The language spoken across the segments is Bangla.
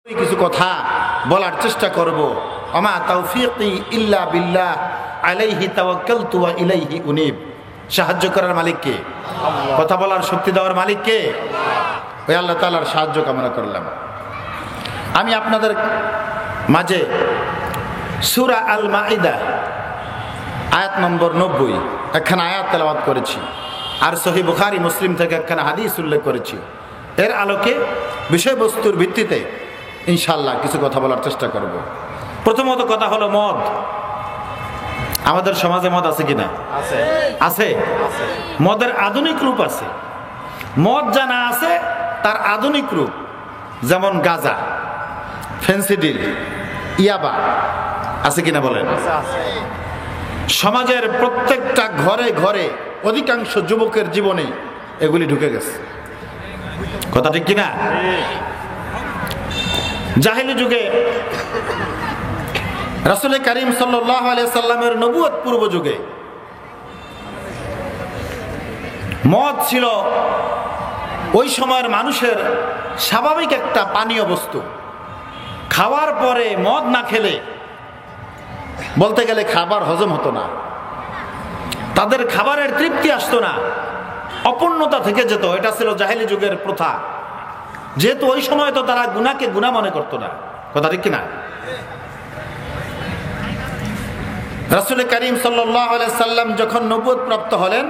কিছু কথা বলার চেষ্টা করব। আমা তাওফীকি ইল্লা বিল্লাহ আলাইহি তাওয়াক্কালতু ওয়া ইলাইহি উনীব। সাহায্য করার মালিক কে? আল্লাহ। কথা বলার শক্তি দেওয়ার মালিক কে? ওই আল্লাহ তাআলার সাহায্য কামনা করলাম। আমি আপনাদের মাঝে সূরা আল মাইদা আয়াত নম্বর 90 একখানা আয়াত তেলাওয়াত করেছি, আর সহিহ বুখারী মুসলিম থেকে একখানা হাদিস উল্লেখ করেছি। এর আলোকে বিষয়বস্তুর ভিত্তিতে ইনশাআল্লাহ কিছু কথা বলার চেষ্টা করব। প্রথমত কথা হলো মদ। আমাদের সমাজে মদ আছে কিনা? আছে। মদের আধুনিক রূপ আছে। মদ জানা আছে তার আধুনিক রূপ, যেমন গাঁজা, ফেন্সিডিল, ইয়াবা আছে কিনা বলেন? সমাজের প্রত্যেকটা ঘরে ঘরে অধিকাংশ যুবকের জীবনে এগুলি ঢুকে গেছে। কথা ঠিক কিনা? জাহেলি যুগে রাসূল করিম সাল্লাল্লাহু আলাইহি সাল্লামের নবুয়ত পূর্ব যুগে মদ ছিল ওই সময়ের মানুষের স্বাভাবিক একটা পানীয় বস্তু। খাওয়ার পরে মদ না খেলে বলতে গেলে খাবার হজম হতো না, তাদের খাবারের তৃপ্তি আসতো না, অপূর্ণতা থেকে যেত। এটা ছিল জাহেলি যুগের প্রথা। যেহেতু ওই সময় তো তারা গুনাহকে গুনাহ মনে করতো না। কথা ঠিক কিনা? রাসূল করিম সাল্লাল্লাহু আলাইহি সাল্লাম যখন নবুয়ত প্রাপ্ত হলেন,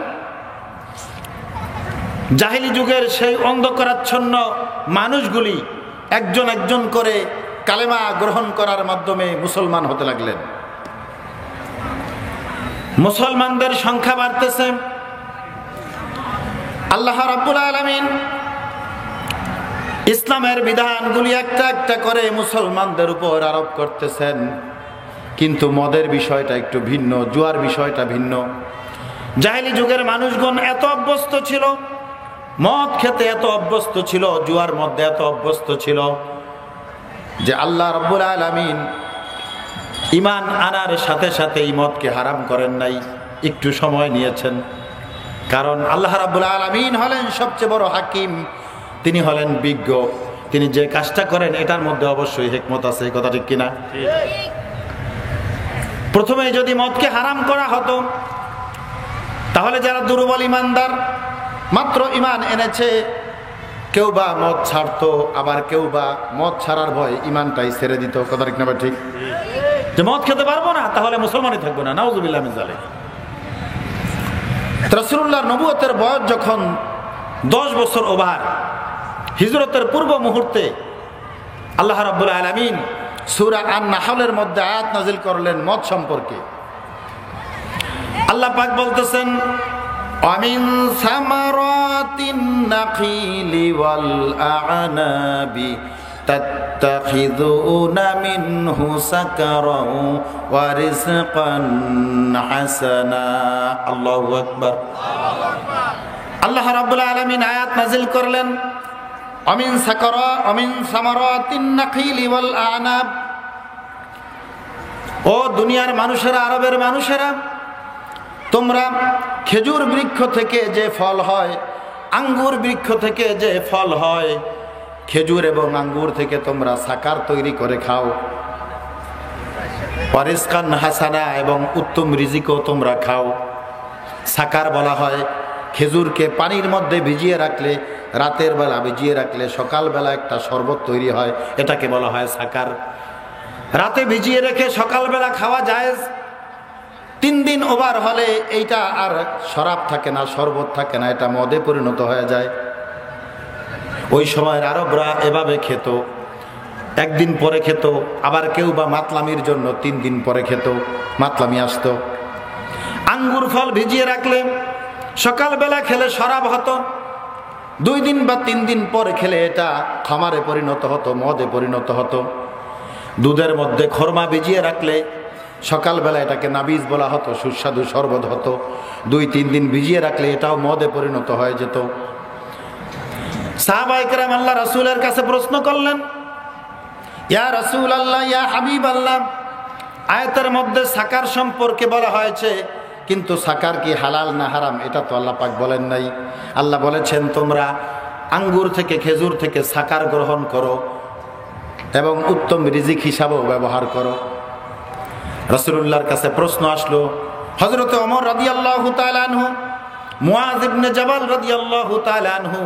জাহেলি যুগের সেই অন্ধকারাচ্ছন্ন মানুষগুলি একজন একজন করে কালেমা গ্রহণ করার মাধ্যমে মুসলমান হতে লাগলেন। মুসলমানদের সংখ্যা বাড়তেছে। আল্লাহ রাব্বুল আলামিন ইসলামের বিধানগুলি একটা একটা করে মুসলমানদের উপর আরোপ করতেছেন। কিন্তু মদের বিষয়টা একটু ভিন্ন, জুয়ার বিষয়টা ভিন্ন। জাহেলি যুগের মানুষগণ এত অভ্যস্ত ছিল, মদ খেতে এত অভ্যস্ত ছিল, জুয়ার মধ্যে এত অভ্যস্ত ছিল যে আল্লাহ রাব্বুল আলামিন ঈমান আনার সাথে সাথে এই মদকে হারাম করেন নাই, একটু সময় নিয়েছেন। কারণ আল্লাহ রাব্বুল আলামিন হলেন সবচেয়ে বড় হাকিম, তিনি হলেন বিজ্ঞ। তিনি যে কাজটা করেন এটার মধ্যে অবশ্যই হিকমত আছে। কথা ঠিক কিনা? প্রথমে যদি মদকে হারাম করা হতো তাহলে যারা দুর্বল ইমানদার, মাত্র ইমান এনেছে, কেউ বা মদ ছাড়তো, আবার কেউ বা মদ ছাড়ার ভয় ইমানটাই ছেড়ে দিত। কথা ঠিক না? ঠিক, যে মদ খেতে পারবো না তাহলে মুসলমানই থাকবো না। নাউযুবিল্লাহ মিন যালিক। রাসূলুল্লাহর নবুয়তের বয়স যখন 10 বছর ওভার, হিজরতের পূর্ব মুহূর্তে আল্লাহ রাব্বুল আলামিন সূরা আন-নাহলের মধ্যে আয়াত নাযিল করলেন মদ সম্পর্কে। আল্লাহ পাক বলতেছেন, আমিন সামারাতিন নাখিলি ওয়াল আ'নাবি তাত্তাখিযুনা মিনহু সাকারাও ওয়া রিজকান হাসানা। আল্লাহু আকবার। আল্লাহ রাব্বুল আলামিন আয়াত নাযিল করলেন, আমিন সামারাতিন নাখিলি ওয়াল আ'নাব। ও দুনিয়ার মানুষেরা, আরবের মানুষেরা, তোমরা খেজুর বৃক্ষ থেকে যে ফল হয়, আঙ্গুর বৃক্ষ থেকে যে ফল হয়, খেজুর এবং আঙ্গুর থেকে তোমরা সাকার তৈরি করে খাও। ওয়ারিজকান হাসানা, এবং উত্তম রিজিকও তোমরা খাও। সাকার বলা হয় খেজুরকে পানির মধ্যে ভিজিয়ে রাখলে, রাতের বেলা ভিজিয়ে রাখলে সকালবেলা একটা শরবত তৈরি হয়, এটাকে বলা হয় সাকার। রাতে ভিজিয়ে রেখে সকালবেলা খাওয়া জায়েজ। 3 দিন ওভার হলে এইটা আর শরাব থাকে না, শরবত থাকে না, এটা মদে পরিণত হয়ে যায়। ওই সময়ের আরবরা এভাবে খেত, 1 দিন পরে খেত, আবার কেউ বা মাতলামির জন্য 3 দিন পরে খেত, মাতলামি আসতো। আঙ্গুর ফল ভিজিয়ে রাখলে সকালবেলা খেলে শরাব হতো, 2 দিন বা 3 দিন পরে খেলে এটা খামারে পরিণত হতো, মদে পরিণত হতো। দুধের মধ্যে খরমা ভিজিয়ে রাখলে সকালবেলা এটাকে নাবিজ বলা হতো, সুস্বাদু শরবত হতো। 2-3 দিন ভিজিয়ে রাখলে এটাও মদে পরিণত হয়ে যেত। সাহাবায়ে কেরাম আল্লাহ রাসূলের কাছে প্রশ্ন করলেন, ইয়া রাসূলুল্লাহ, ইয়া হাবিবাল্লাহ, আয়াতের মধ্যে সাকার সম্পর্কে বলা হয়েছে, কিন্তু সাকার কি হালাল না হারাম এটা তো আল্লাহ পাক বলেন নাই। আল্লাহ বলেছেন তোমরা আঙ্গুর থেকে, খেজুর থেকে সাকার গ্রহণ করো, এবং উত্তম রিজিক হিসাবেও ব্যবহার করো। রাসূলুল্লাহর কাছে প্রশ্ন আসলো, হযরত ওমর রাদিয়াল্লাহু তাআলা আনহু, মুআয ইবনে জাবাল রাদিয়াল্লাহু তাআলা আনহু,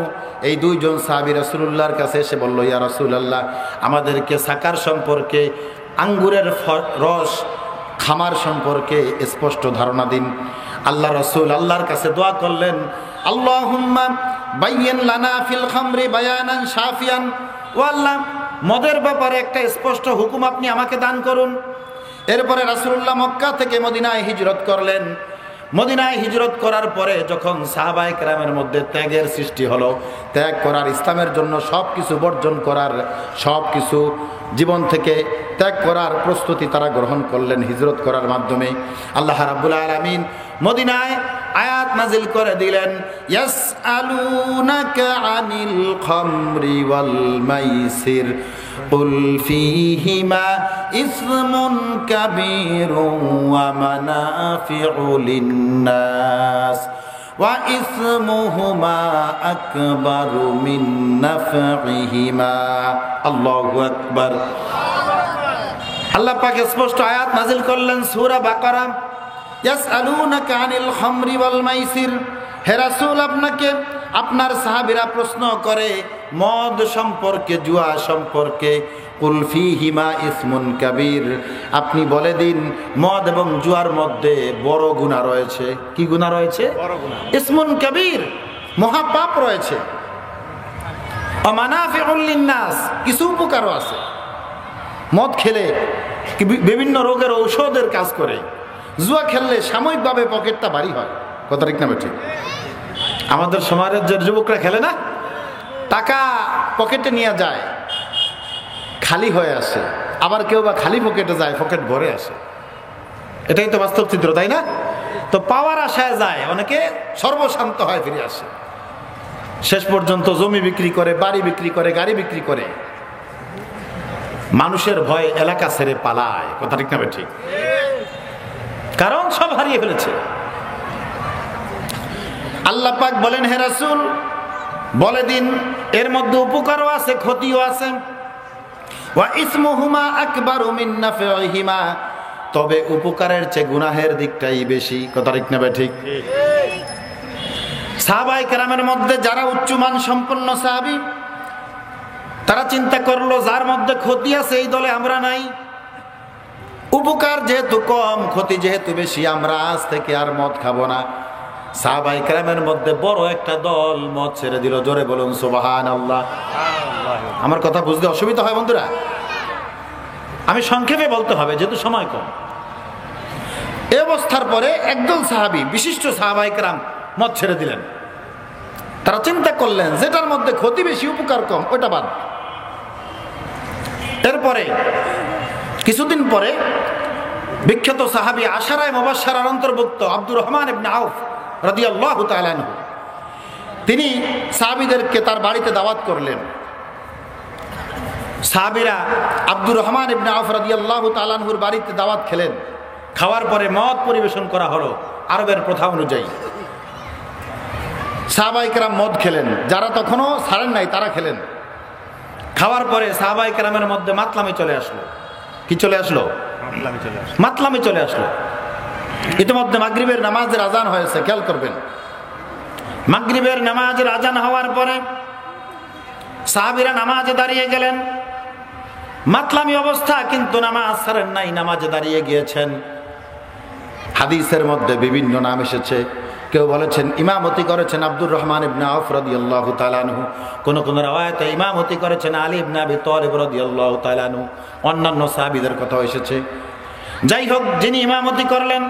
এই দুইজন সাহাবী রাসূলুল্লাহর কাছে এসে বলল, ইয়া রাসূলুল্লাহ, আমাদেরকে সাকার সম্পর্কে, আঙ্গুরের রস খামার সম্পর্কে স্পষ্ট ধারণা দিন। আল্লাহ রাসূল আল্লাহর কাছে দোয়া করলেন, আল্লাহুম্মা বাইয়িন লানা ফিল খামরি বায়ানান শাফিয়ান, ও আল্লাহ, মদের ব্যাপারে একটা স্পষ্ট হুকুম আপনি আমাকে দান করুন। এরপরে রাসূলুল্লাহ মক্কা থেকে মদিনায় হিজরত করলেন। মদিনায় হিজরত করার পরে যখন সাহাবায়ে কেরামের মধ্যে ত্যাগের সৃষ্টি হলো, ত্যাগ করার, ইসলামের জন্য সব কিছু বর্জন করার, সব কিছু জীবন থেকে ত্যাগ করার প্রস্তুতি তারা গ্রহণ করলেন হিজরত করার মাধ্যমে। আল্লাহ রাব্বুল আলামিন মদিনায় আয়াত নাজিল করে দিলেন, ইয়াসআলুনাকা আনিল খামরি ওয়াল মাইসির কুল ফীহিমা ইসমুন কাবীরুন ওয়া মানাফিউ লিন-নাস ওয়া ইসমুহুমা আকবারু মিন নাফইহিমা। আল্লাহু আকবার। আল্লাহ পাক স্পষ্ট আয়াত নাজিল করলেন সূরা বাকারা, ইয়াসআলুনাকা আনিল খামরি ওয়াল মাইসির, হে রাসূল, আপনাকে আপনার সাহাবীরা প্রশ্ন করে মদ সম্পর্কে, জুয়া সম্পর্কে। কুল ফীহিমা ইসমুন কাবীর, আপনি বলে দিন মদ এবং জুয়ার মধ্যে বড় গুনাহ রয়েছে। কি গুনাহ রয়েছে? বড় গুনাহ। ইসমুন কাবীর, মহাপাপ রয়েছে। ওয়া মানাফিউল লিন-নাস, কিছু উপকারও আছে। মদ খেলে বিভিন্ন রোগের ঔষধের কাজ করে। জুয়া খেললে সাময়িকভাবে পকেটটা ভারী হয়। কথা ঠিক না ঠিক? আমাদের সমাজের যে যুবকরা খেলে না, টাকা পকেটে নিয়ে যায়, খালি হয়ে আসে। আবার কেউ বা খালি পকেটে যায়, পকেট ভরে আসে। এটাই তো বাস্তব চিত্র, তাই না? তো পাওয়ার আশায় যায়, অনেকে সর্বশান্ত হয়, ফিরে আসে। শেষ পর্যন্ত জমি বিক্রি করে, বাড়ি বিক্রি করে, গাড়ি বিক্রি করে, মানুষের ভয় এলাকা ছেড়ে পালায়। কথা ঠিক না ঠিক? কারণ সব হারিয়ে ফেলেছে। আল্লাহ পাক বলেন, হে রাসূল, বলে দিন এর মধ্যে উপকারও আছে, ক্ষতিও আছে। ওয়া ইসমুহুমা আকবারু মিন নাফইহিমা, তবে উপকারের চেয়ে গুনাহের দিকটাই বেশি। কথা ঠিক না ঠিক? সাহাবায়ে কেরামের মধ্যে যারা উচ্চমান সম্পন্ন সাহাবী, তারা চিন্তা করলো যার মধ্যে ক্ষতি আছে এই দলে আমরা নাই। উপকার যেহেতু কম, ক্ষতি যেহেতু বেশি, আমরা আজ থেকে আর মদ খাবো না। সাহাবায়ে কেরামের মধ্যে বড় একটা দল মদ ছেড়ে দিল। জোরে বলুন সুবহানাল্লাহ। আমার কথা বুঝতে অসুবিধা হয় বন্ধুরা? আমি সংক্ষেপে বলতে হবে যেহেতু সময় কম। এই অবস্থার পরে একদল সাহাবী, বিশিষ্ট সাহাবায়ে কেরাম মদ ছেড়ে দিলেন। তারা চিন্তা করলেন যেটার মধ্যে ক্ষতি বেশি, উপকার কম, ওটা বাদ। এরপরে কিছুদিন পরে বিখ্যাত সাহাবী আশারায়ে মুবাশশারার অন্তর্ভুক্ত আব্দুর রহমান ইবনে আউফ রাদিয়াল্লাহু তাআলা আনহু, তিনি সাহাবীদেরকে তার বাড়িতে দাওয়াত করলেন। সাহাবীরা আব্দুর রহমান ইবনে আউফ রাদিয়াল্লাহু তাআলা আনহুর বাড়িতে দাওয়াত খেলেন। খাওয়ার পরে মদ পরিবেশন করা হলো আরবের প্রথা অনুযায়ী। সাহাবায়ে কেরাম মদ খেলেন, যারা তখনও ছাড়েন নাই তারা খেলেন। খাওয়ার পরে সাহাবায়ে কেরামের মধ্যে মাতলামি চলে আসলো। কি চলে আসলো? মাতলামি চলে আসলো। ইতিমধ্যে মাগরিবের নামাজের আজান হয়েছে, খেয়াল করবেন। মাগরিবের নামাজের আজান হওয়ার পরে সাহাবীরা নামাজে দাঁড়িয়ে গেলেন। মাতলামি অবস্থা, কিন্তু নামাজ ছাড়েন নাই, নামাজে দাঁড়িয়ে গিয়েছেন। হাদিসের মধ্যে বিভিন্ন নাম এসেছে। কেউ বলেছেন ইমামতি করেছেন আব্দুর রহমান ইবনে আউফ রাদিয়াল্লাহু তাআলা আনহু, কোন কোন riwayate ইমামতি করেছেন আলী ইবনে আবি তালিব রাদিয়াল্লাহু তাআলা আনহু, অন্যান্য সাহাবীদের কথা এসেছে। যাই হোক, যিনি ইমামতি করলেন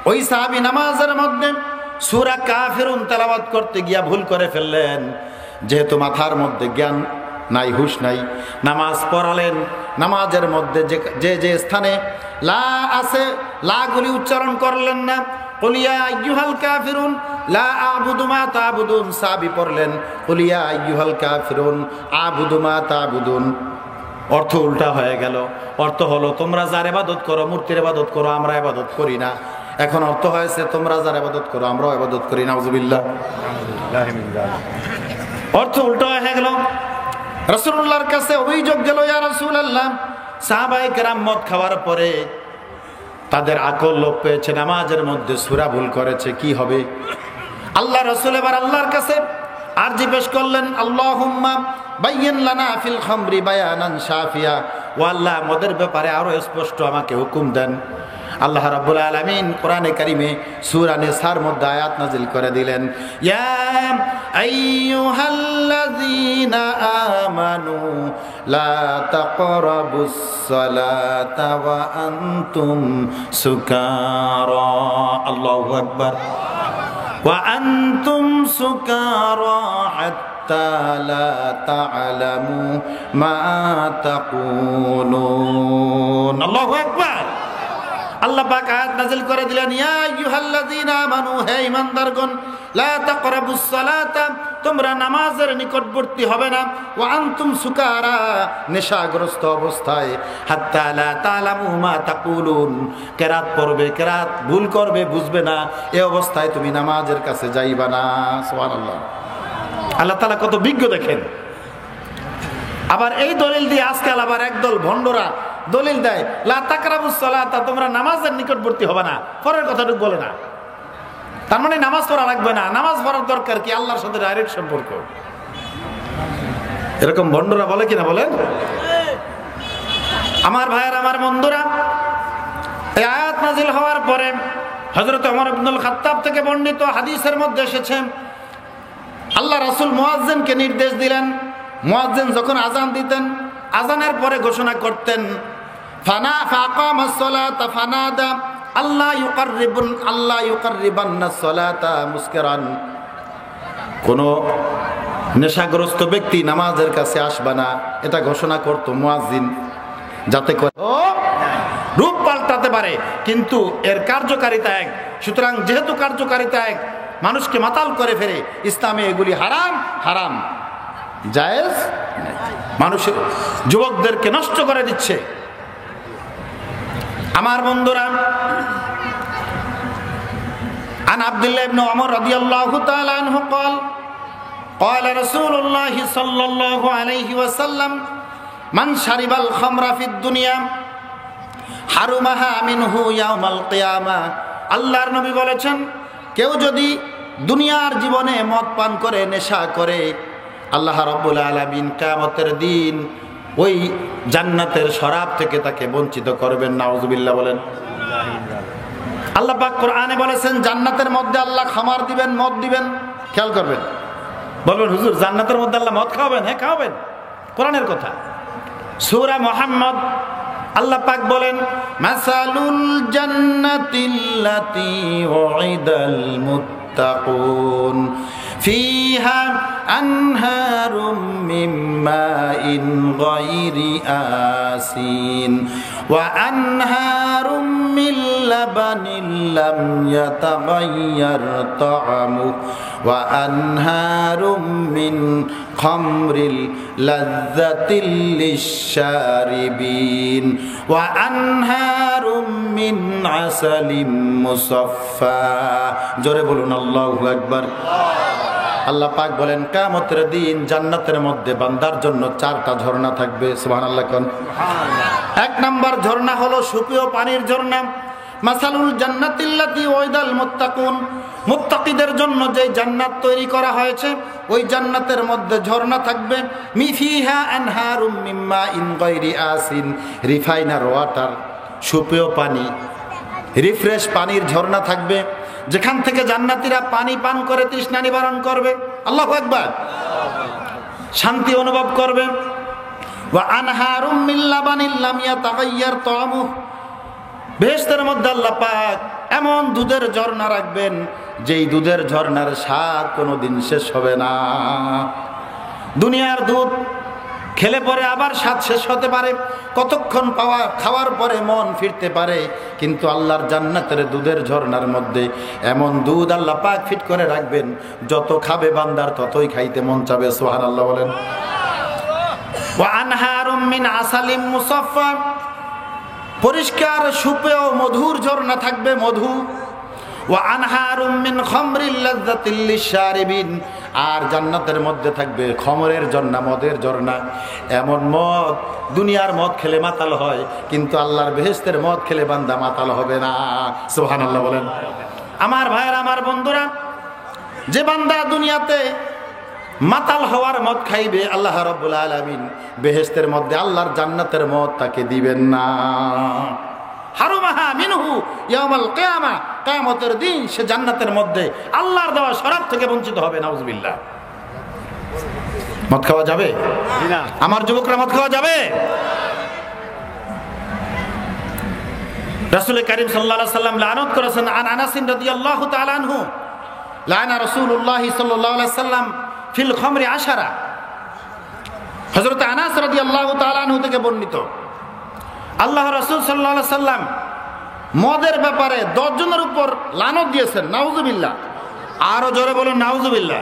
ওই সাহাবী নামাজের মধ্যে সূরা কাফিরুন তেলাওয়াত করতে গিয়া ভুল করে ফেললেন। যেহেতু মাথার মধ্যে জ্ঞান নাই, হুঁশ নাই, নামাজ পড়ালেন। নামাজের মধ্যে যে যে স্থানে লা আছে, লা গুলি উচ্চারণ করলেন না। কুল ইয়া আইয়ুহাল কাফিরুন লা আ'বুদু মা তা'বুদুন, সাহাবী পড়লেন কুল ইয়া আইয়ুহাল কাফিরুন আ'বুদু মা তা'বুদুন। অর্থ উল্টা হয়ে গেল। অর্থ হলো তোমরা যার ইবাদত করো, মূর্তির ইবাদত করো, আমরা ইবাদত করি না। এখন অর্থ হয়েছে তোমরা যার ইবাদত করো, আমরাও ইবাদত করি। নাউজুবিল্লাহ। অর্থ উল্টা হয়ে গেল। রাসূলুল্লাহর কাছে অভিযোগ গেল, ইয়া রাসূলুল্লাহ, সাহাবায়ে কেরাম মদ খাওয়ার পরে তাদের আকল লোপ পেয়েছে, নামাজের মধ্যে সূরা ভুল করেছে, কি হবে? আল্লাহ রাসূল এবার আল্লাহর কাছে আরজি পেশ করলেন, আল্লাহুম্মা বাইয়িন লানা ফিল খামরি বায়ানান শাফিয়া, ও আল্লাহ, মদের ব্যাপারে আরো স্পষ্ট আমাকে হুকুম দেন। আল্লাহ রাব্বুল আলামিন কোরআনে কারিমে সূরা নিসার মধ্যে আয়াত নাযিল করে দিলেন, ইয়া আইয়ুহাল্লাযীনা আমানু লা তাকরাবুস সালাতা ওয়া আনতুম সুকারা, আল্লাহু আকবার, ওয়া আনতুম সুকারা হাত্তা লা তা'লামু মা তাকুলুন, আল্লাহু আকবার। আল্লাহ পাক আয়াত নাযিল করে দিলেন, ইয়া আইয়ুহাল্লাযীনা আমানু, হে ঈমানদারগণ, লা তাকরাবুস সালাতা, তোমরা নামাজের নিকটবর্তী হবে না, ওয়া আনতুম সুকারা, নেশাগ্রস্ত অবস্থায়, হাত্তা লা তা'লামু মা তাকুলুন, কেরাত পড়বে, কেরাত ভুল করবে, বুঝবে না, এই অবস্থায় তুমি নামাজের কাছে যাইবা না। সুবহানাল্লাহ। আল্লাহ তাআলা কত বিজ্ঞ দেখেন। আবার এই দলিল দিয়ে আজকাল আবার একদল ভণ্ডরা দলিল দেয়, লা তাকরাবুস সালাতা, তোমরা নামাজের নিকটবর্তী হবে না, পরের কথাটুকু বলে না। তার মানে নামাজ পড়া লাগবে না, নামাজ পড়ার দরকার কি? আল্লাহর সাথে ডাইরেক্ট সম্পর্ক। এরকম ভণ্ডরা বলে কিনা বলেন? আমার ভাইয়ের, আমার বন্ধুরা, এই আয়াত নাযিল হওয়ার পরে হযরত ওমর ইবনুল খাত্তাব থেকে বর্ণিত হাদিসের মধ্যে এসেছে, আল্লাহ রাসূল মুয়াজ্জিনকে নির্দেশ দিলেন, মুয়াজ্জিন যখন আযান দিতেন, আযানের পরে ঘোষণা করতেন, ফানা ফাকামাস সালাতা ফানাদা আল্লাহ ইউকাররিবান্নাস সালাতা মুসকিরান, কোন নেশাগ্রস্ত ব্যক্তি নামাজের কাছে আসবে না, এটা ঘোষণা করত মুয়াজ্জিন, যাতে করে রূপ পাল্টাতে পারে, কিন্তু এর কার্যকারিতা এক। সুতরাং যেহেতু কার্যকারিতা এক, মানুষকে মাতাল করে ফেলে, ইসলামে এগুলি হারাম, হারাম জায়েজ, মানুষের যুবকদেরকে নষ্ট করে দিচ্ছে। আমার বন্ধুরা, আন আব্দুল্লাহ ইবনে ওমর রাদিয়াল্লাহু তাআলা আনহু قال قال رسول الله صلى الله عليه وسلم من شرب الخمر في الدنيا حرمها منه يوم القيامة, আল্লাহর নবী বলেছেন, কেউ যদি দুনিয়ার জীবনে মদ পান করে, নেশা করে, আল্লাহ রাব্বুল আলামিন কিয়ামতের দিন ওই জান্নাতের শরাব থেকে তাকে বঞ্চিত করবেন। নাউজুবিল্লাহ বলেন। আল্লাহ পাক কোরআনে বলেছেন, জান্নাতের মধ্যে আল্লাহ খামার দিবেন, মদ দিবেন। খেয়াল করবেন, বলবেন হুজুর জান্নাতের মধ্যে আল্লাহ মদ খাওয়াবেন? হ্যাঁ, খাওয়াবেন, কোরআনের কথা। সূরা মুহাম্মদ আল্লাহ পাক বলেন, মাসালুল জান্নাতিল্লাতী উইদাল মুত্তাকুন ফিহা আনহারুম মিন মাইন গায়রি আসিন ওয়া আনহারুম মিন লাবানিন লাম ইয়াতাগায়্যার তা'আমুহু ওয়া আনহারুম মিন খামরিল লাযযাতিল লিশ-শারিবিন ওয়া আনহারুম মিন আসালিম মুসাফফা। জোরে বলুন আল্লাহু আকবার। আল্লাহ পাক বলেন, কিয়ামতের দিন জান্নাতের মধ্যে বান্দার জন্য 4টা ঝর্ণা থাকবে। সুবহানাল্লাহ কোন? এক নাম্বার ঝর্ণা হলো সুপেয় পানির ঝর্ণা। মাসালুল জান্নাতিল্লাতী ওয়াইদাল মুত্তাকুন, মুত্তাকিদের জন্য যে জান্নাত তৈরি করা হয়েছে, ওই জান্নাতের মধ্যে ঝর্ণা থাকবে। মিফিহা আনহারুম মিন মাইন গায়রি আসিন, রিফাইনার ওয়াটার, সুপেয় পানি, রিফ্রেশ পানির ঝর্ণা থাকবে, যেখান থেকে জান্নাতীরা পানি পান করে তৃষ্ণা নিবারণ করবে। আল্লাহু আকবার। শান্তি অনুভব করবে। ওয়া আনহারুম মিন লাবানিন লাম ইয়াতাগায়্যার তা'আমুহু, বেহেশতের মধ্যে আল্লাহ পাক এমন দুধের ঝর্ণা রাখবেন, যেই দুধের ঝর্ণার স্বাদ কোনোদিন শেষ হবে না। দুনিয়ার দুধ খেলে পরে আবার স্বাদ শেষ হতে পারে, কতক্ষণ খাওয়ার পরে মন ফিরতে পারে, কিন্তু আল্লাহর জান্নাতের দুধের ঝর্ণার মধ্যে এমন দুধ আল্লাহ পাক ফিট করে রাখবেন, যত খাবে বান্দার ততই খাইতে মন চাবে। সুবহানাল্লাহ বলেন। ওয়া আনহারুম মিন আসালিম মুসাফফা, পরিষ্কার সুপেয় মধুর ঝর্ণা থাকবে, মধু। ওয়া আনহারুম মিন খামরিল লাযযাতিল লিশ-শারিবিন, আর জান্নাতের মধ্যে থাকবে খমরের ঝর্ণা, মদের ঝর্ণা। এমন মদ, দুনিয়ার মদ খেলে মাতাল হয়, কিন্তু আল্লাহর বেহেশতের মদ খেলে বান্দা মাতাল হবে না। সুবহানাল্লাহ বলেন। আমার ভাইয়েরা, আমার বন্ধুরা, যে বান্দা দুনিয়াতে মাতাল হওয়ার মদ খাইবে, আল্লাহ রাব্বুল আলামিন বেহেশতের মধ্যে আল্লাহর জান্নাতের মদ তাকে দিবেন না। হারুমাহা মিনহু ইয়াউমাল কিয়ামা, কিয়ামতের দিন সে জান্নাতের মধ্যে আল্লাহর দেওয়া শরাব থেকে বঞ্চিত হবে। নাউজুবিল্লাহ। মদ খাওয়া যাবে? আমার যুবকরা, মদ খাওয়া যাবে? রাসূল কারীম সাল্লাল্লাহু আলাইহি সাল্লাম লানত করেছেন। আন আনাস রাদিয়াল্লাহু তাআলা আনহু লানা রাসূলুল্লাহ সাল্লাল্লাহু আলাইহি সাল্লাম ফিল খামরি 10। হযরত আনাস রাদিয়াল্লাহু তাআলা আনহু থেকে বর্ণিত, আল্লাহ রাসূল সাল্লাল্লাহু আলাইহি সাল্লাম মদের ব্যাপারে 10 জনের উপর লানত দিয়েছেন। নাউজুবিল্লাহ। আরো জোরে বলুন নাউজুবিল্লাহ।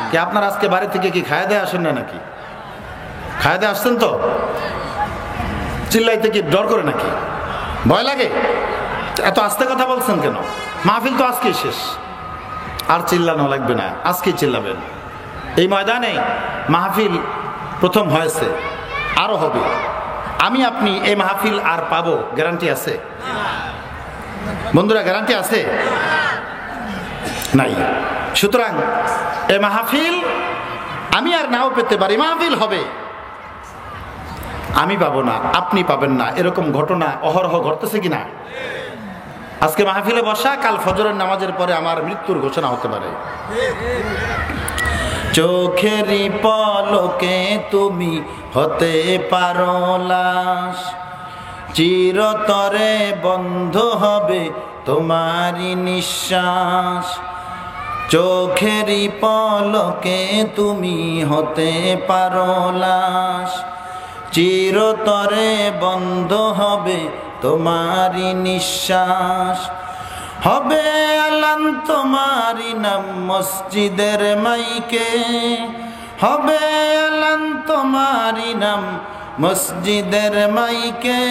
কি আপনার আজকে বাড়ি থেকে কি খায় দেয়া আসেন না নাকি? খায় দেয়া আসছেন তো? চিল্লাইতে কি ডর করে নাকি? ভয় লাগে? এত আস্তে কথা বলছেন কেন? মাহফিল তো আজকেই শেষ, আর চিল্লানো লাগবে না, আজকেই চিল্লাবেন। এই ময়দানে মাহফিল প্রথম হয়েছে, আরো হবে। আমি আপনি এই মাহফিল আর পাবো, গ্যারান্টি আছে? বন্ধুরা, গ্যারান্টি আছে? নাই। সুতরাং এই মাহফিল আমি আর নাও পেতে পারি, মাহফিল হবে, আমি পাবো না, আপনি পাবেন না। এরকম ঘটনা অহরহ ঘটতেছে কিনা? আজকে মাহফিলে বসা, কাল ফজরের নামাজের পরে আমার মৃত্যুর ঘোষণা হতে পারে। চোখেরই পলকে তুমি হতে পারো লাশ, চিরতরে বন্ধ হবে তোমারই নিঃশ্বাস। চোখেরই পলকে তুমি হতে পারো লাশ, চিরতরে বন্ধ হবে তোমারই নিঃশ্বাস। হবে আলান তোমারই নাম মসজিদের মাইকে, হবে আলান তোমারই নাম মসজিদের মাইকে।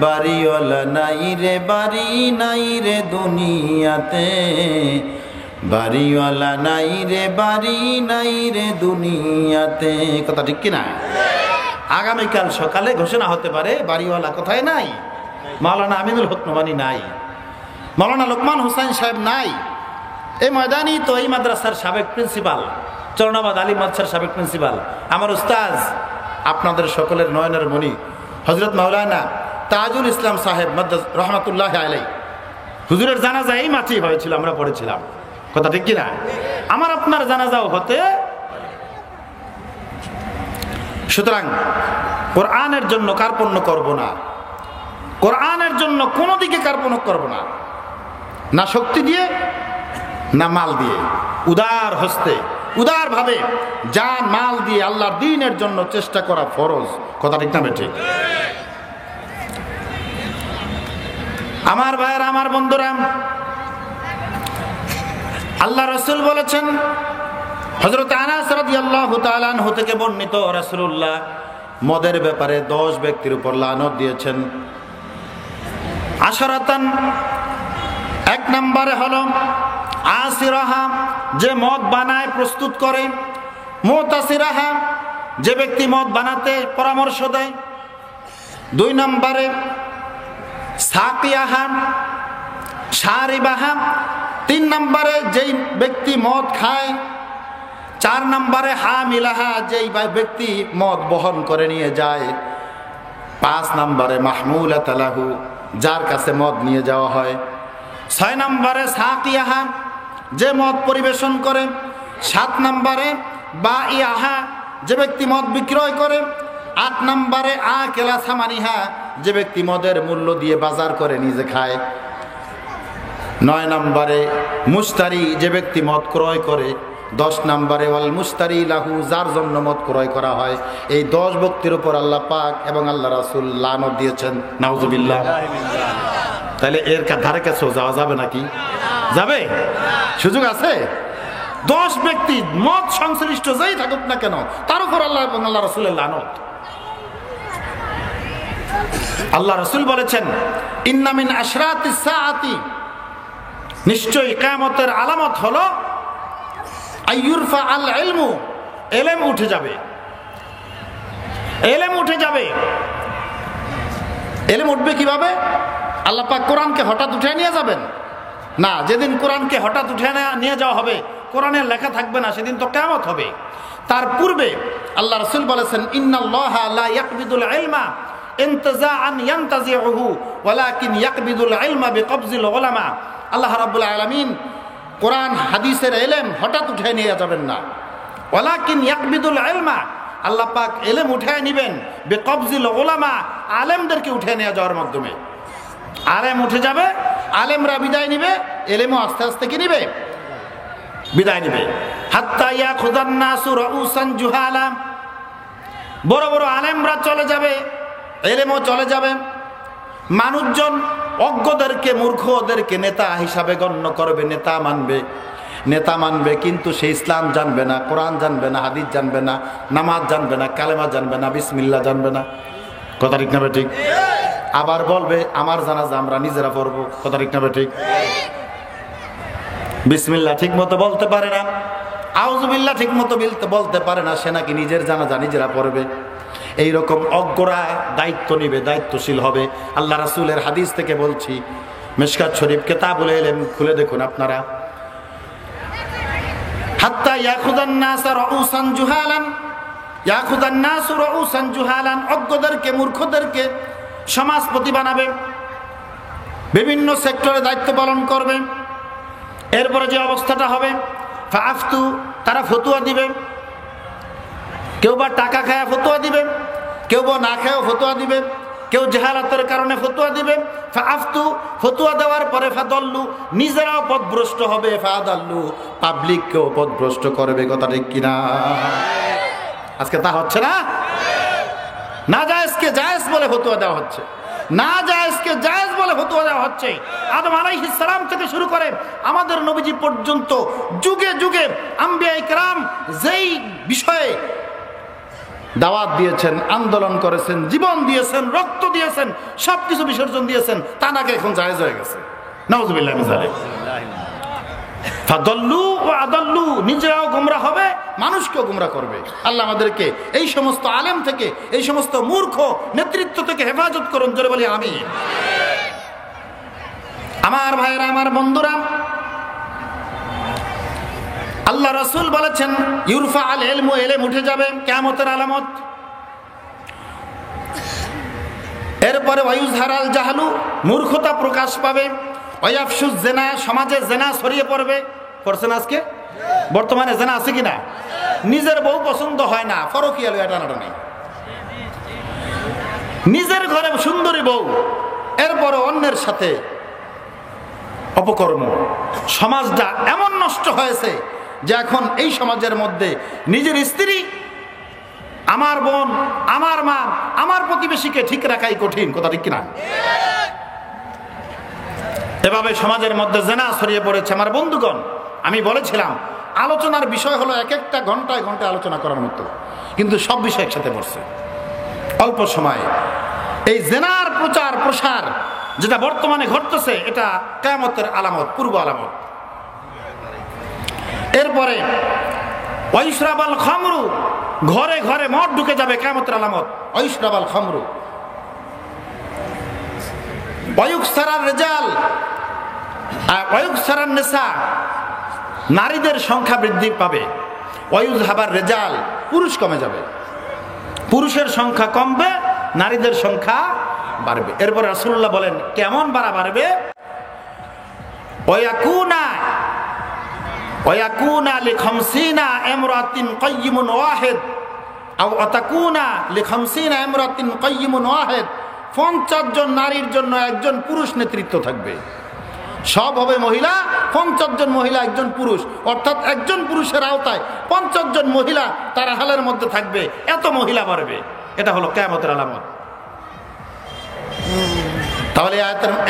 বাড়িওয়ালা নাই রে, বাড়ি নাই রে দুনিয়াতে, বাড়িওয়ালা নাই রে, বাড়ি নাই রে দুনিয়াতে। কথা ঠিক কিনা? আগামীকাল সকালে ঘোষণা হতে পারে বাড়িওয়ালা কোথায় নাই। মাওলানা আমিনুল হক নোমানী নাই, মাওলানা লোকমান হোসেন সাহেব নাই। এই ময়দানি তো এই মাদ্রাসার সাবেক প্রিন্সিপাল, চরণাবাদ আলী মাদ্রাসার সাবেক প্রিন্সিপাল, আমার উস্তাজ, আপনাদের সকলের নয়নের মণি হযরত মাওলানা তাজুল ইসলাম সাহেব রহমাতুল্লাহ আলাইহি, হুজুরের জানাজা এই মাঠেই হয়েছিল, আমরা পড়েছিলাম। কথা ঠিক কিনা? আমার আপনার জানাজাও হতে। সুতরাং কোরআনের জন্য কার্পণ্য করব না, কোরআনের জন্য কোনো দিকে কার্পণ্য করব না, না শক্তি দিয়ে না মাল দিয়ে, উদার হস্তে উদার ভাবে জান মাল দিয়ে আল্লাহর দ্বীনের জন্য চেষ্টা করা ফরজ। কথা ঠিক না ঠিক? আমার ভাইয়েরা, আমার বন্ধুরা, আল্লাহ রাসূল বলেছেন, হযরত আনাস রাদিয়াল্লাহু তাআলা আনহু থেকে বর্ণিত, রাসূলুল্লাহ মদের ব্যাপারে 10 ব্যক্তির উপর লানত দিয়েছেন। আশরাতান, 1 নম্বরে হলো আসিরাহা, যে মদ বানায় প্রস্তুত করে, মুতাসিরাহা, যে ব্যক্তি মদ বানাতে পরামর্শ দেয়। 2 নম্বরে সাকিয়াহা, শারিবাহা, 3 নম্বরে যেই ব্যক্তি মদ খায়। 4 নম্বরে হামিলাহা, যেই ব্যক্তি মদ বহন করে নিয়ে যায়। 5 নম্বরে মাহমুলাত লাহু, যার কাছে মদ নিয়ে যাওয়া হয়। 6 নম্বরে সাকিয়াহা, যে মদ পরিবেশন করে। 7 নম্বরে বাইয়াহা, যে ব্যক্তি মদ বিক্রয় করে। 8 নম্বরে আকেলা সামানিহা, যে ব্যক্তি মদের মূল্য দিয়ে বাজার করে নিজে খায়। 9 নম্বরে মুস্তারি, যে ব্যক্তি মদ ক্রয় করে। 10 নম্বরে ওয়াল মুস্তারি লাহু, যার জন্য মদ ক্রয় করা হয়। এই 10 ব্যক্তির উপর আল্লাহ পাক এবং আল্লাহ রাসূল লানত দিয়েছেন। নাউজুবিল্লাহ। তাহলে এর ধারে কাছেও যাওয়া যাবে নাকি? যাবে? সুযোগ আছে? 10 ব্যক্তি মদ সংশ্লিষ্ট যেই থাকুক না কেন, তার উপর আল্লাহ এবং আল্লাহ রাসূলের লানত। আল্লাহ রাসূল বলেছেন, ইন্না মিন আশরাতিস সাআতি, নিশ্চয়ই কিয়ামতের আলামত হলো আইয়ুরফা আল ইলমু, এলেম উঠে যাবে, এলেম উঠে যাবে। এলেম উঠবে কিভাবে? আল্লাহ পাক কোরআনকে হঠাৎ উঠে নিয়ে যাবেন না। যেদিন কোরআনকে হঠাৎ উঠে নিয়ে যাওয়া হবে, কোরআনের লেখা থাকবে না, সেদিন তো কিয়ামত হবে। তার পূর্বে আল্লাহ রাসূল বলেছেন, ইন্নাল্লাহা লা ইয়াকবিদুল ইলমা ইনতিজাআন ইয়ানতাজিউহু ওয়ালাকিন ইয়াকবিদুল ইলমা বিকবজিল উলামা। আল্লাহ রাব্বুল আলামিন কোরআন হাদিসের ইলম হঠাৎ উঠে নিয়ে যাবেন না, ওয়ালাকিন ইয়াকবিদুল ইলমা, আল্লাহ পাক ইলম উঠে নেবেন বিকবজিল উলামা, আলেমদেরকে উঠে নিয়ে যাওয়ার মাধ্যমে। আলেম উঠে যাবে, আলেমরা বিদায় নিবে, ইলমও আস্তে আস্তে কি নিবে? বিদায় নিবে। হাত্তা ইয়াখুযান নাসু রাউসান জুহালা, বড় বড় আলেমরা চলে যাবে, ইলমও চলে যাবে। মানুষজন অজ্ঞদেরকে, মূর্খদেরকে নেতা হিসাবে গণ্য করবে, নেতা মানবে, নেতা মানবে, কিন্তু সে ইসলাম জানবে না, কোরআন জানবে না, হাদিস জানবে না, নামাজ জানবে না, কালেমা জানবে না, বিসমিল্লাহ জানবে না। কথা ঠিক না ঠিক? আবার বলবে আমার জানাজা আমরা নিজেরা পড়বো। কথা ঠিক না ঠিক? বিসমিল্লাহ ঠিক মতো বলতে পারে না, আউযুবিল্লাহ ঠিক মতো বলতে পারে না, সে নাকি নিজের জানাজা নিজেরা পড়বে। এইরকম অজ্ঞরা দায়িত্ব নিবে, দায়িত্বশীল হবে। আল্লাহ রাসূলের হাদিস থেকে বলছি, মিশকাত শরীফ কিতাবুল ইলম খুলে দেখুন আপনারা। হাত্তা ইয়াখুযান নাস রাউসান জুহালান, ইয়াখুযান নাস রাউসান জুহালান, অজ্ঞদেরকে, মূর্খদেরকে সমাজপতি বানাবে, বিভিন্ন সেক্টরে দায়িত্ব পালন করবে। এরপরে যে অবস্থাটা হবে, ফাআফতু, তারা ফতোয়া দিবে। কেউ বা টাকা খায় ফতোয়া দিবে, কেউ বা না খায়ও ফতোয়া দিবে, কেউ জাহালাতের কারণে ফতোয়া দিবে। ফাআফতু, ফতোয়া দেওয়ার পরে ফাদল্লু, নিজেরাও পথভ্রষ্ট হবে, ফাদাল্লু, পাবলিককেও পথভ্রষ্ট করবে। কথা ঠিক কিনা? আজকে তা হচ্ছে না? না জায়েজকে জায়েজ বলে ফতোয়া দেওয়া হচ্ছে, না জায়েজকে জায়েজ বলে ফতোয়া দেওয়া হচ্ছে। আদম আলাইহিস সালাম থেকে শুরু করে আমাদের নবীজি পর্যন্ত যুগে যুগে আম্বিয়া ইকরাম যেই বিষয়ে দাওয়াত দিয়েছেন, আন্দোলন করেছেন, জীবন দিয়েছেন, রক্ত দিয়েছেন, সবকিছু বিসর্জন দিয়েছেন, তা নাকি এখন জায়েজ হয়ে গেছে। নাউযুবিল্লাহ মিন যালিক। ফাদল্লু ওয়া আদাল্লু, নিজেরাও গোমরা হবে, মানুষকেও গোমরা করবে। আল্লাহ আমাদেরকে এই সমস্ত আলেম থেকে, এই সমস্ত মূর্খ নেতৃত্ব থেকে হেফাজত করুন। জোরে বলি আমিন। আমার ভাইরা, আমার বন্ধুরা, আল্লাহ রাসূল বলেছেন ইউরফা আল ইলমু, ইলম উঠে যাবে, কিয়ামতের আলামত। এরপরে ওয়ায়ুজহার আল জাহলু, মূর্খতা প্রকাশ পাবে। ওয়ায়াফশুজ জিনা, সমাজে জিনা ছড়িয়ে পড়বে। পড়ছেন আজকে? বর্তমানে জিনা আছে কিনা? নিজের বউ পছন্দ হয় না, পরকীয়া লইয়া টানাটানি, নিজের ঘরে সুন্দরী বউ, এরপরে অন্যের সাথে অপকর্ম। সমাজটা এমন নষ্ট হয়েছে যে এখন এই সমাজের মধ্যে নিজের স্ত্রী, আমার বোন, আমার মা, আমার প্রতিবেশীকে ঠিক রাখাই কঠিন। কথা ঠিক কিনা? এভাবে সমাজের মধ্যে জিনা ছড়িয়ে পড়েছে। আমার বন্ধুগণ, আমি বলেছিলাম আলোচনার বিষয় হলো এক একটা ঘন্টায় ঘন্টায় আলোচনা করার মতো, কিন্তু সব বিষয় একসাথে পড়ছে অল্প সময়ে। এই জিনার প্রচার প্রসার যেটা বর্তমানে ঘটতেছে, এটা কিয়ামতের আলামত, পূর্ব আলামত। এরপরে ওয়াইশরাবাল খামরু, ঘরে ঘরে মদ ঢুকে যাবে, কিয়ামতের আলামত। ওয়াইশরাবাল খামরু। ওয়ায়ুকসারার রিজাল, ওয়ায়ুকসারান নিসা, নারীদের সংখ্যা বৃদ্ধি পাবে। ওয়ায়ুযহাবার রিজাল, পুরুষ কমে যাবে, পুরুষের সংখ্যা কমবে, নারীদের সংখ্যা বাড়বে। এরপর রাসূলুল্লাহ বলেন কেমন বাড়বে? ওয়ায়াকুনা লিখামসিনা ইমরাতিন কাইয়িমুন ওয়াহিদ আও আতাকুনা লিখামসিনা ইমরাতিন কাইয়িমুন ওয়াহিদ, 50 জন নারীর জন্য একজন পুরুষ নেতৃত্ব থাকবে। সব হবে মহিলা, 50 জন মহিলা, একজন পুরুষ, অর্থাৎ একজন পুরুষের আওতায় 50 জন মহিলা তার হালের মধ্যে থাকবে। এত মহিলা বাড়বে, এটা হলো কিয়ামতের আলামত। তাহলে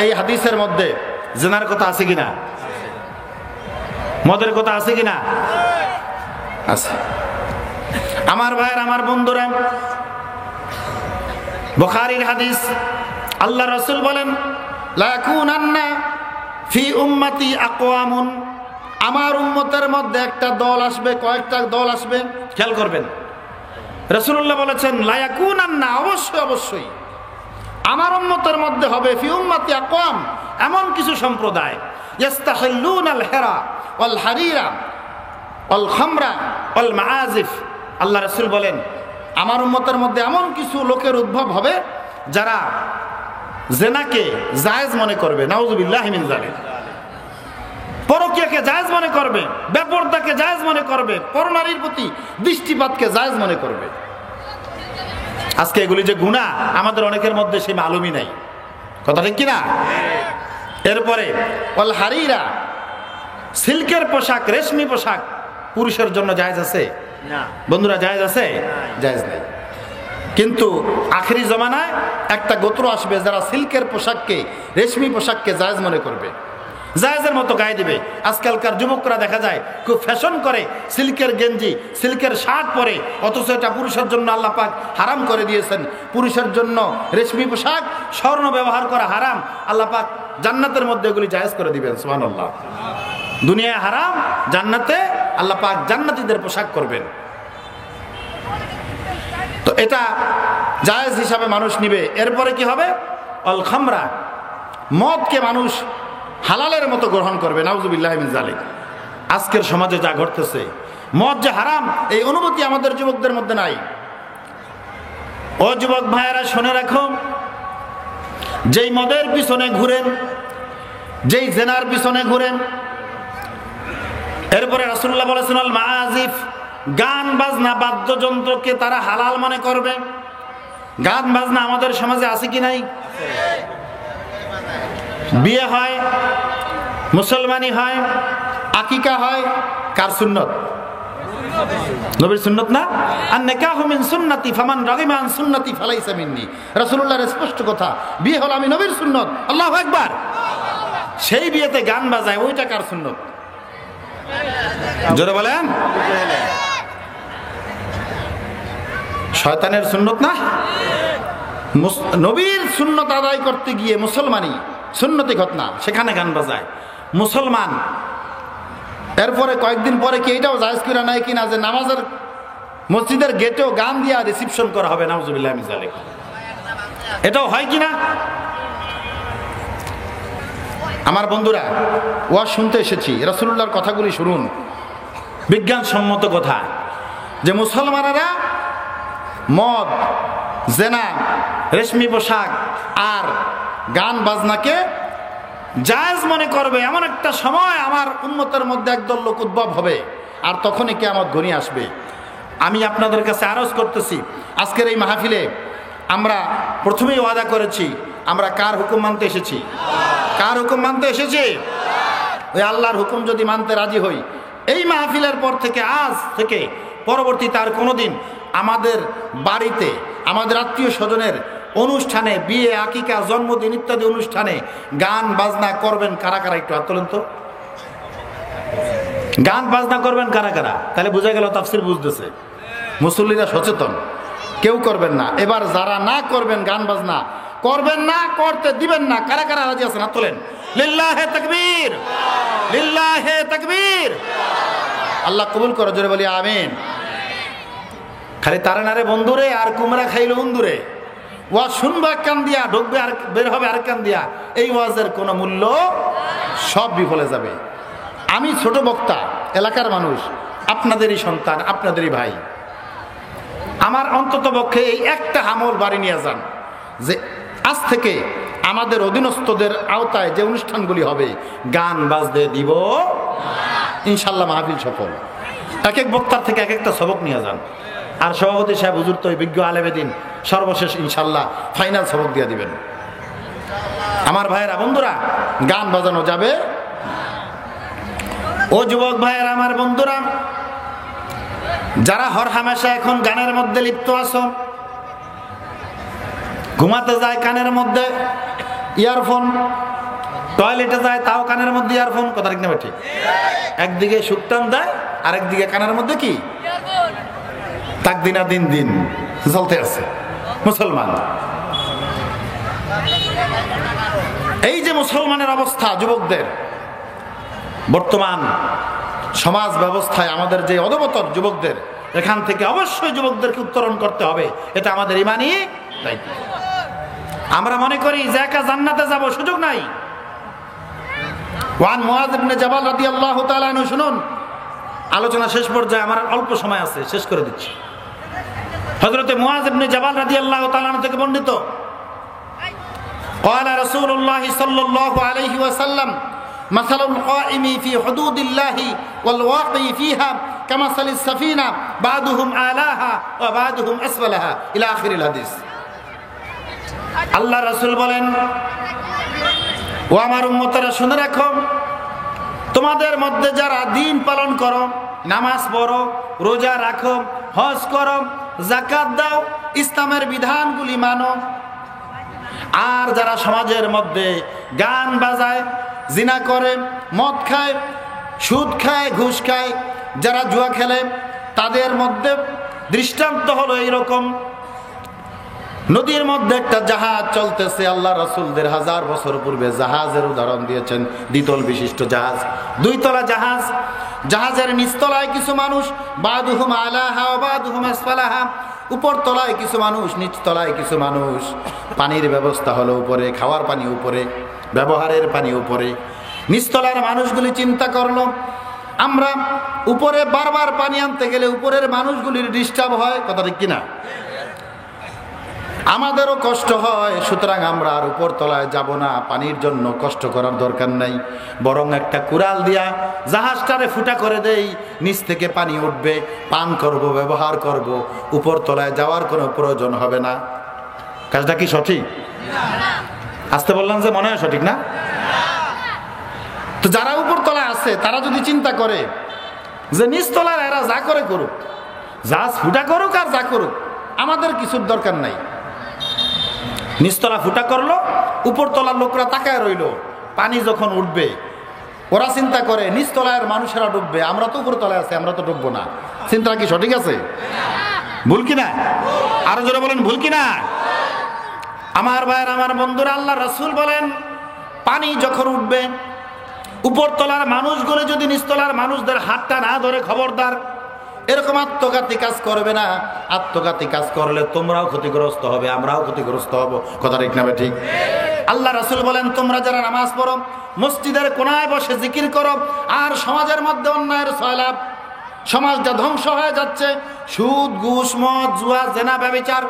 এই হাদিসের মধ্যে জিনার কথা আছে কিনা? মদের কথা আছে কিনা? আছে। আমার ভাইয়ের, আমার বন্ধুরা, বুখারীর হাদিস, আল্লাহ রাসূল বলেন লা ইয়াকুনান্না ফি উম্মতি আকওয়ামুন, আমার উম্মতের মধ্যে একটা দল আসবে, কয়েকটা দল আসবে, খেয়াল করবেন। রাসূলুল্লাহ বলেছেন লা ইয়াকুনান্না, অবশ্যই অবশ্যই আমার উম্মতের মধ্যে হবে ফি উম্মতি আকওয়াম, এমন কিছু সম্প্রদায় ইস্তাহিল্লুনাল হিরা ওয়াল হারিরা ওয়াল খামরা ওয়াল মাআজিফ। আল্লাহ রাসূল বলেন আমার উম্মতের মধ্যে এমন কিছু লোকের উদ্ভব হবে যারা জেনাকে জায়েজ মনে করবে, নাউযুবিল্লাহি মিন যালিক, পরকীয়াকে জায়েজ মনে করবে, বেপরদাকে জায়েজ মনে করবে, পরনারীর প্রতি দৃষ্টিপাতকে জায়েজ মনে করবে। আজকে এগুলি যে গুনাহ আমাদের অনেকের মধ্যে সেই মালুমই নাই, কথা ঠিক কিনা? এরপরে ওয়াল হারিরা, সিল্কের পোশাক, রেশমি পোশাক পুরুষের জন্য জায়েজ আছে না? বন্ধুরা জায়েজ আছে? জায়েজ নাই। কিন্তু আখেরি জমানায় একটা গোত্র আসবে যারা সিল্কের পোশাককে, রেশমি পোশাককে জায়েজ মনে করবে, জায়েজের মতো গায়ে দিবে। আজকালকার যুবকরা দেখা যায় খুব ফ্যাশন করে, সিল্কের গেঞ্জি, সিল্কের শার্ট পরে, অথচ এটা পুরুষের জন্য আল্লাহ পাক হারাম করে দিয়েছেন। পুরুষের জন্য রেশমি পোশাক, স্বর্ণ ব্যবহার করা হারাম, আল্লাহ পাক জান্নাতের মধ্যে এগুলি জায়েজ করে দিবেন। সুবহানাল্লাহ। দুনিয়ায় হারাম, জান্নাতে আল্লাহ পাক জান্নাতীদের পোশাক করবেন। তো এটা জায়েজ হিসাবে মানুষ নিবে। এরপরে কি হবে? অল খামরা, মদকে মানুষ হালালের মতো গ্রহণ করবে, নাউযুবিল্লাহি মিন যালিক। আজকের সমাজে যা ঘটতেছে, মদ যে হারাম এই অনুভূতি আমাদের যুবকদের মধ্যে নাই। ও যুবক ভাইয়েরা শুনে রাখো, যেই মদের পিছনে ঘুরেন, যেই জেনার পিছনে ঘুরেন, এরপরে রাসূলুল্লাহ বলেছেন আল মাআজিফ, গান বাজনা বাদ্যযন্ত্রকে তারা হালাল মনে করবে। গান বাজনা আমাদের সমাজে আছে কি নাই? বিয়ে হয়, মুসলমানি হয়, আকিকা হয়, কার সুন্নত? নবীর সুন্নত না? আর নিকাহু মিন সুন্নতি ফামান রাগিবা আন সুন্নতি ফালাইসা মিন্নি। রাসূলুল্লাহর স্পষ্ট কথা, বিয়ে হলো আমি নবীর সুন্নত। আল্লাহু আকবার। সেই বিয়েতে গান বাজায়, ওইটা কার সুন্নত? জোরে বলেন। শয়তানের সুন্নত না? নবীর সুন্নত আদায় করতে গিয়ে মুসলমানি সুন্নতি ঘটনা, সেখানে গান বাজায় মুসলমান। এরপরে কয়েকদিন পরে কি এটাও জায়েজ করে নাই কিনা যে নামাজের মসজিদের গেটেও গান দিয়া রিসিপশন করা হবে, নাউযুবিল্লাহি মিন যালিক। এটাও হয় কিনা? আমার বন্ধুরা, ওয়াজ শুনতে এসেছি, রাসূলুল্লাহর কথাগুলি শুনুন, বিজ্ঞানসম্মত কথা, যে মুসলমানেরা মদ, জেনা, রেশমি পোশাক আর গান বাজনাকে জায়েজ মনে করবে। এমন একটা সময় আমার উম্মতের মধ্যে একদল লোক উদ্ভব হবে, আর তখনই কিয়ামত ঘনিয়ে আসবে। আমি আপনাদের কাছে আরজ করতেছি, আজকের এই মাহফিলে আমরা প্রথমেই ওয়াদা করেছি, আমরা কার হুকুম মানতে এসেছি? কার হুকুম মানতে এসেছি? ওই আল্লাহর হুকুম যদি মানতে রাজি হই, এই মাহফিলের পর থেকে, আজ থেকে পরবর্তীতে আর কোনোদিন আমাদের বাড়িতে, আমাদের আত্মীয় স্বজনের অনুষ্ঠানে, বিয়ে, আকিকা, জন্মদিন ইত্যাদি অনুষ্ঠানে গান বাজনা করবেন কারা কারা? একটু হাত তোলেন তো। গান বাজনা করবেন কারা কারা? তাহলে বোঝা গেল তাফসীর বুঝতেছে, মুসল্লিরা সচেতন। কেউ করবেন না। এবার যারা না করবেন, গান বাজনা করবেন না, করতে দিবেন না, কারা কারা রাজি আছেন? হাত তোলেন। লিল্লাহে তাকবীর, লিল্লাহে তাকবীর। আল্লাহ কবুল করো, জোরে বলি আমিন। খালি তারা নারে বন্ধুরে, আর কুমড়া খাইলো বন্ধুরে। ওয়াজ শুনবে এক কান দিয়া, ঢুকবে আর বের হবে আরেক কান দিয়া। এই ওয়াজের কোনো মূল্য, সব বিফলে যাবে। আমি ছোট বক্তা, এলাকার মানুষ, আপনাদেরই সন্তান, আপনাদেরই ভাই। আমার অন্তত পক্ষে এই একটা আমল বাড়ি নিয়ে যান, যে আজ থেকে আমাদের অধীনস্থদের আওতায় যে অনুষ্ঠানগুলি হবে, গান বাজতে দিব ইনশাল্লাহ। মাহফিল সফল। এক এক বক্তার থেকে এক একটা সবক নিয়ে যান। আর সভাপতি সাহেব, হুজুর তো বিজ্ঞ আলেমে দিন, সর্বশেষ ইনশাল্লাহ ফাইনাল সবক দিয়ে দিবেন। আমার ভাইয়েরা, বন্ধুরা, গান বাজানো যাবে। ও যুবক ভাইয়েরা, আমার বন্ধুরা, যারা হর হামেশা এখন গানের মধ্যে লিপ্ত আছো, ঘুমাতে যায় কানের মধ্যে ইয়ারফোন, টয়লেটে যায় তাও কানের মধ্যে ইয়ারফোন, কথা ঠিক না ঠিক? একদিকে সুক্তান দেয়, আরেকদিকে কানের মধ্যে কি তাকদিনা দিন দিন চলতে আছে মুসলমান। এই যে মুসলমানের অবস্থা, যুবকদের বর্তমান সমাজ ব্যবস্থায় আমাদের যে অধপতন যুবকদের, এখান থেকে অবশ্যই যুবকদেরকে উত্তরণ করতে হবে, এটা আমাদের ইমানি দায়িত্ব। আমরা মনে করি যে একা জান্নাতে যাব, সুযোগ নাই। ওয়ান মুআয ইবনে জাবাল রাদিয়াল্লাহু তাআলা আনহু, শুনুন, আলোচনা শেষ পর্যায়ে, আমার অল্প সময় আছে, শেষ করে দিচ্ছি। হযরতে মুআয ইবনে জাবাল রাদিয়াল্লাহু তাআলা আনহু থেকে বর্ণিত, قال رسول الله صلى الله عليه وسلم مثل القائم في حدود الله والواقع فيها كمثل السفينة بعضهم آلاها وبعضهم أسفلها إلى آخر الحديث। আল্লাহ রাসূল বলেন, ও আমার উম্মতেরা শুনে রাখো, তোমাদের মধ্যে যারা দিন পালন করো, নামাজ পড়ো, রোজা রাখো, হজ করো, যাকাত দাও, ইসলামের বিধানগুলি মানো, আর যারা সমাজের মধ্যে গান বাজায়, জিনা করে, মদ খায়, সুদ খায়, ঘুষ খায়, যারা জুয়া খেলে, তাদের মধ্যে দৃষ্টান্ত হলো এইরকম। নদীর মধ্যে একটা জাহাজ চলতেছে, আল্লাহ রাসূলদের 1000 বছর পূর্বে জাহাজের উদাহরণ দিয়েছেন, দ্বিতল বিশিষ্ট জাহাজ, 2 তলা জাহাজ। জাহাজের নিচতলায় কিছু মানুষ, বাদুহুম আলাহা ওয়া বাদুহুম আসফালাহা, উপর তলায় কিছু মানুষ, নিচ তলায় কিছু মানুষ। পানির ব্যবস্থা হলো উপরে, খাওয়ার পানি উপরে, ব্যবহারের পানি উপরে। নিচতলার মানুষগুলি চিন্তা করলো, আমরা উপরে বারবার পানি আনতে গেলে উপরের মানুষগুলির ডিস্টার্ব হয়, কথা ঠিক কিনা? আমাদেরও কষ্ট হয়, সুতরাং আমরা আর উপর তলায় যাব না, পানির জন্য কষ্ট করার দরকার নাই, বরং একটা কুড়াল দিয়া জাহাজটারে ফুটা করে দেই, নিচ থেকে পানি উঠবে, পান করব, ব্যবহার করব, উপর তলায় যাওয়ার কোনো প্রয়োজন হবে না। কাজটা কি সঠিক? আসতে বললাম যে মনে হয় সঠিক না? তো যারা উপর তলায় আছে তারা যদি চিন্তা করে যে নিচ তলায় এরা যা করে করুক, জাহাজ ফুটা করুক আর যা করুক, আমাদের কিছুর দরকার নাই। নিচতলা ফুটা করলো, উপর তলার লোকরা তাকায় রইল, পানি যখন উঠবে ওরা চিন্তা করে নিচতলার মানুষেরা ডুববে, আমরা তো উপর তলায় আছি, আমরা তো ডুববো না। চিন্তা কি সঠিক আছে? ভুল কিনা? আরো জোরে বলেন, ভুল কিনা? আমার ভাইয়ের, আমার বন্ধুরা, আল্লাহ রাসূল বলেন, পানি যখন উঠবে, উপর তলার মানুষগুলো যদি নিচতলার মানুষদের হাতটা না ধরে, খবরদার এরকম আত্মঘাতী কাজ করবে না। আত্মঘাতী কাজ করলে তোমরাও ক্ষতিগ্রস্ত হবে, আমরাও ক্ষতিগ্রস্ত হব, কথা ঠিক না ঠিক? আল্লাহ রাসূল বলেন, তোমরা যারা নামাজ পড়ো, মসজিদের কোনায় বসে জিকির করো, আর সমাজের মধ্যে অন্যায়ের সয়লাভ, সমাজটা ধ্বংস হয়ে যাচ্ছে, সুদ, ঘুষ, মদ, জুয়া, জেনা, ব্যভিচার,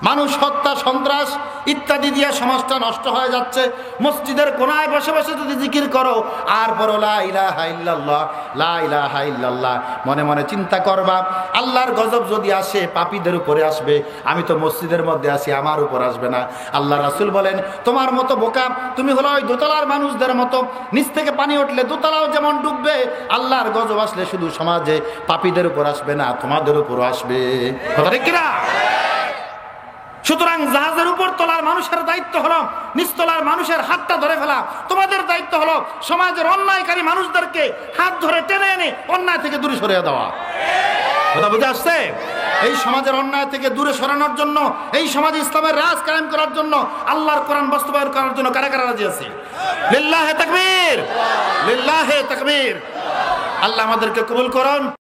মানুষ হত্যা, সন্ত্রাস ইত্যাদি দিয়ে সমাজটা নষ্ট হয়ে যাচ্ছে। মসজিদের কোনায় বসে বসে যদি জিকির করো আর পড়ো লা ইলাহা ইল্লাল্লাহ, লা ইলাহা ইল্লাল্লাহ, মনে মনে চিন্তা করবা, আল্লাহর গজব যদি আসে পাপীদের উপরে আসবে, আমি তো মসজিদের মধ্যে আছি, আমার উপর আসবে না। আল্লাহ রাসূল বলেন, তোমার মতো বোকা তুমি হলো ওই দোতলার মানুষদের মতো, নিচ থেকে পানি উঠলে দোতলাও যেমন ডুববে, আল্লাহর গজব আসলে শুধু সমাজে পাপীদের উপর আসবে না, তোমাদের উপরও আসবে, কথা ঠিক কিনা? সুতরাং জাহাজের উপর তলার মানুষের দায়িত্ব হলো নিচতলার মানুষের হাতটা ধরে ফেলা, তোমাদের দায়িত্ব হলো সমাজের অন্যায়কারী মানুষদেরকে হাত ধরে টেনে এনে অন্যায় থেকে দূরে সরিয়ে দেওয়া। কথা বুঝে আসছে? এই সমাজের অন্যায় থেকে দূরে সরানোর জন্য, এই সমাজে ইসলামের রাজ কায়েম করার জন্য, আল্লাহর কোরআন বাস্তবায়ন করার জন্য কারা কারা রাজি আছে? লিল্লাহে তাকবীর, লিল্লাহে তাকবীর। আল্লাহ আমাদেরকে কবুল করুন।